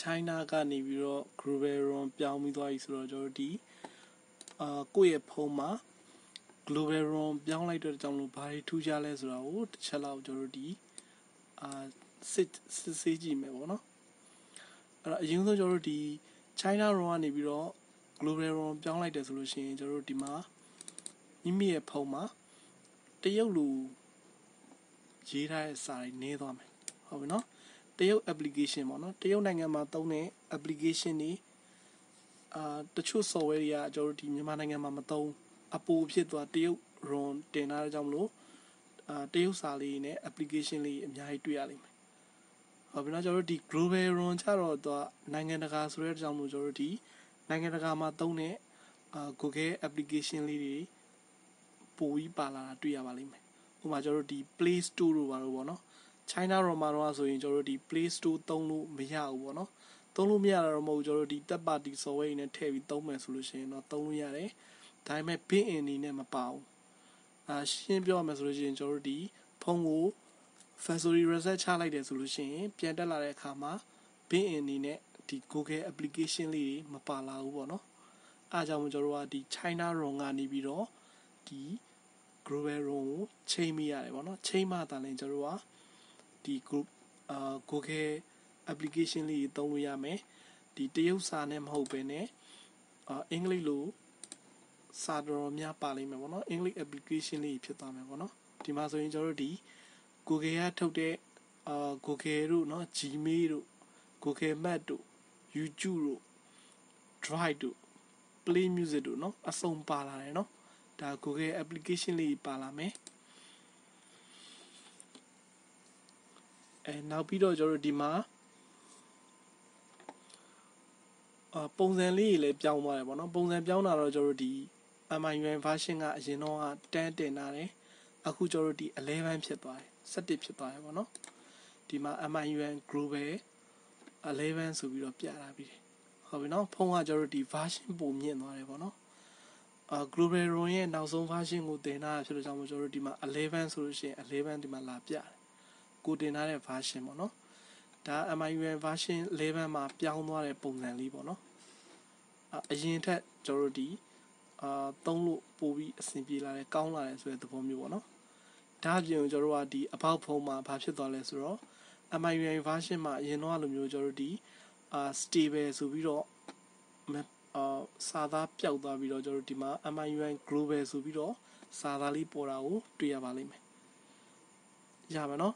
China ကနေပြီးတော့ Global ROM ပြောင်းပြီးသွားပြီဆိုတော့ကျွန်တော်ဒီကိုယ့်ရဲ့ဖုန်းမှာ Global ROM ပြောင်းလိုက်တဲ့ကြောင့်လို့ဘာတွေထူးခြားလဲဆိုတာကိုတစ်ချက်လောက်ကျွန်တော်ဒီစစ်ဆေးကြည့်မယ်ပေါ့နော်အဲ့တော့အရင်ဆုံးကျွန်တော်ဒီ China ROM ကနေပြီးတော့ Global ROM ပြောင်းလိုက်တယ်ဆိုလို့ရှိရင်ကျွန်တော်ဒီမှာမိမိရဲ့ဖုန်းမှာတရုတ်လူရေးထားတဲ့စာတွေနည်းသွားမယ်ဟုတ်ပြီနော်တရုတ် application ပေါ့နော်တရုတ်နိုင်ငံမှာသုံးတဲ့ application တွေတချို့ software တွေကကျွန်တော်ဒီမြန်မာနိုင်ငံမှာမသုံးအပိုဖြစ်သွားတရုတ် ROM တင်ထားတဲ့ကြောင့်မလို့တရုတ်စာလေးနဲ့ application လေးအများကြီးတွေ့ရလိမ့်မယ်ဟုတ်ပြီနော်ကျွန်တော်ဒီ global ROM ကြတော့သူနိုင်ငံတကာဆိုတဲ့အကြောင်းလို့ကျွန်တော်ဒီနိုင်ငံတကာမှာသုံးတဲ့Google application လေးတွေပိုပြီးပါလာတာတွေ့ရပါလိမ့်မယ်ဥပမာကျွန်တော်ဒီ Play Store တို့ပါတော့ဗောနော်China ROM မှာတော့ဆိုရင်ကျွန်တော်ဒီ Play Store သုံးလို့မရဘူးပေါ့နော်သုံးလို့မရတာတော့မဟုတ်ကျွန်တော်ဒီ third party software တွေနဲ့ထည့်ပြီးသုံးမယ်ဆိုလို့ရှိရင်တော့သုံးလို့ရတယ်ဒါပေမဲ့ built in အနေနဲ့မပါဘူးရှင်းပြောရမယ်ဆိုလို့ရှိရင်ကျွန်တော်ဒီဖုန်းကို factory reset ချလိုက်တယ်ဆိုလို့ရှိရင်ပြန်တက်လာတဲ့အခါမှာ built in အနေနဲ့ဒီ Google application လေးတွေမပါလာဘူးပေါ့နော်အားကြောင့်ကျွန်တော်ကဒီ China ROM ကနေပြီးတော့ဒီ Global ROM ကိုချိန်မိရတယ်ပေါ့နော်ချိန်မှသာလည်းကျွန်တော်ကဒီ Google application လေးသုံးလို့ရမယ်ဒီတရုတ်စာနဲ့မဟုတ်ဘဲနဲ့အင်္ဂလိပ်လိုစာတော်များပါလိမ့်မယ်ပေါ့နော်အင်္ဂလိပ် application လေးဖြစ်သွားမယ်ပေါ့နော်ဒီမှာဆိုရင်ကျွန်တော်တို့ဒီ Google ကထုတ်တဲ့Google တို့เนาะ Gmail တို့ Google Map တို့ YouTube တို့ Drive တို့ Play Music တို့เนาะအစုံပါလာတယ်เนาะဒါ Google application လေးပါလာမယ်နောက်ပြီးတော့ကျွန်တော်တို့ဒီမှာပုံစံလေးတွေလည်းပြောင်းသွားတယ်ပေါ့နော်ပုံစံပြောင်းတာတော့ကျွန်တော်တို့ဒီ MIUI version ကအရင်တော့10တင်လာတယ်အခုကျွန်တော်တို့ဒီ11ဖြစ်သွားတယ်17ဖြစ်သွားတယ်ပေါ့နော်ဒီမှာ MIUI Global 11ဆိုပြီးတော့ပြလာပြီဟုတ်ပြီနော်ဖုန်းကကျွန်တော်တို့ဒီ version ပုံမြင့်သွားတယ်ပေါ့နော်Global ROM ရဲ့နောက်ဆုံး version ကိုတင်ထားတာဖြစ်လို့ကြောင့်မို့ကျွန်တော်တို့ဒီမှာ11ဆိုလို့ရှိရင်11ဒီမှာလာပြတယ်ကိုတင်ထားတဲ့ version ပေါ့နော်ဒါ MIUI version 11မှာပြောင်းသွားတဲ့ပုံစံလေးပေါ့နော်အရင်ထက်ကျွန်တော်တို့ဒီသုံးလို့ပိုပြီးအဆင်ပြေလာတယ်ကောင်းလာတယ်ဆိုတဲ့သဘောမျိုးပေါ့နော်ဒါအပြင်ကျွန်တော်တို့ကဒီ about ဖုန်းမှာဘာဖြစ်သွားလဲဆိုတော့ MIUI version မှာအရင်တော့လိုမျိုးကျွန်တော်တို့ဒီstable ဆိုပြီးတော့စာသားပျောက်သွားပြီးတော့ကျွန်တော်တို့ဒီမှာ MIUI Global ဆိုပြီးတော့စာသားလေးပေါ်တာကိုတွေ့ရပါလိမ့်မယ်ရပါနော်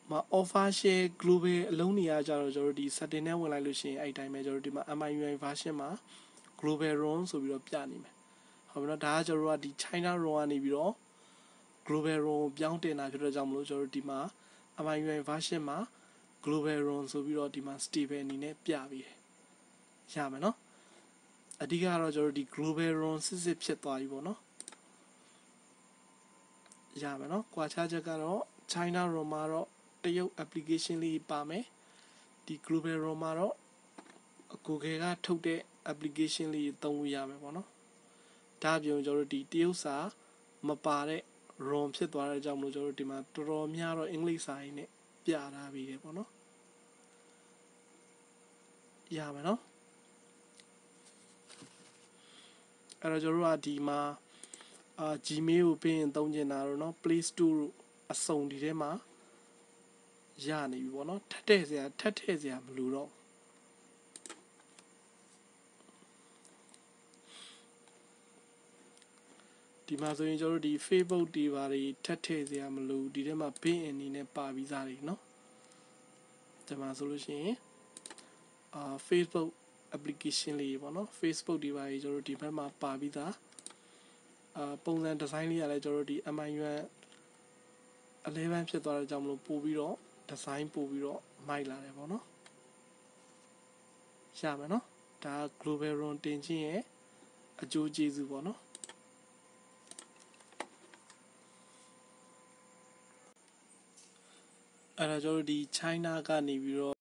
offer share global အလုံးနေရကြတော့ကျွန်တော်တို့ဒီ setting နဲ့ဝင်လိုက်လို့ရှိရင်အဲ့တိုင်းပဲကျွန်တော်တို့ဒီမှာ MIUI version မှာ global ROM ဆိုပြီးတော့ပြနေမယ်ဟုတ်ပြီနော်ဒါကကျွန်တော်တို့ကဒီ China ROM ကနေပြီးတော့ global ROM ကိုပြောင်းတင်တာဖြစ်တဲ့ကြောင့်မလို့ကျွန်တော်တို့ဒီမှာ MIUI version မှာ global ROM ဆိုပြီးတော့ဒီမှာ stable အနေနဲ့ပြပြီးတယ်ရမယ်နော်အဓိကတော့ကျွန်တော်တို့ဒီ global ROM စစ်ဖြစ်သွားပြီပေါ့နော်ရမယ်နော်ကွာခြားချက်ကတော့ China ROM မှာတော့တရုတ် application လေးပါမယ်ဒီ Global ROM မှာတော့ Google ကထုတ်တဲ့ application လေးသုံးလို့ရမယ်ပေါ့နော်ဒါအပြင်ကျွန်တော်တို့ဒီတရုတ်စာမပါတဲ့ ROM ဖြစ်သွားတဲ့ကြောင့်မလို့ကျွန်တော်တို့ဒီမှာတော်တော်များတော့အင်္ဂလိပ်စာရင်းနဲ့ပြထားပြီးတယ်ပေါ့နော်ရမယ်နော်အဲ့တော့ကျွန်တော်တို့ကဒီမှာGmail ကိုပြင်သုံးကျင်တာတော့เนาะ Play Store အစုံဒီထဲမှာရနေပြီပေါ့နော်ထပ်ထည့်စရာမလိုတော့ဒီမှာဆိုရင်ကျွန်တော်တို့ဒီ Facebook တွေပါတွေထပ်ထည့်စရာမလိုဒီထဲမှာ built in အနေနဲ့ပါပြီးသားတွေเนาะဒီမှာဆိုလို့ရှိရင်Facebook application လေးပေါ့နော် Facebook တွေပါကြီးကျွန်တော်တို့ဒီဘက်မှာပါပြီးသားပုံစံ design လေးကလည်းကျွန်တော်တို့ဒီ MIUI 11ဖြစ်သွားတဲ့ကြောင့်မလို့ပို့ပြီးတော့ design ပို့ပြီးတော့မိုက်လာတယ်ပေါ့နော်ရမယ်နော်ဒါ Global ROM တင်ခြင်းရဲ့အကျိုးကျေးဇူးပေါ့နော်အဲ့ဒါကျွန်တော်တို့ဒီ China ကနေပြီးတော့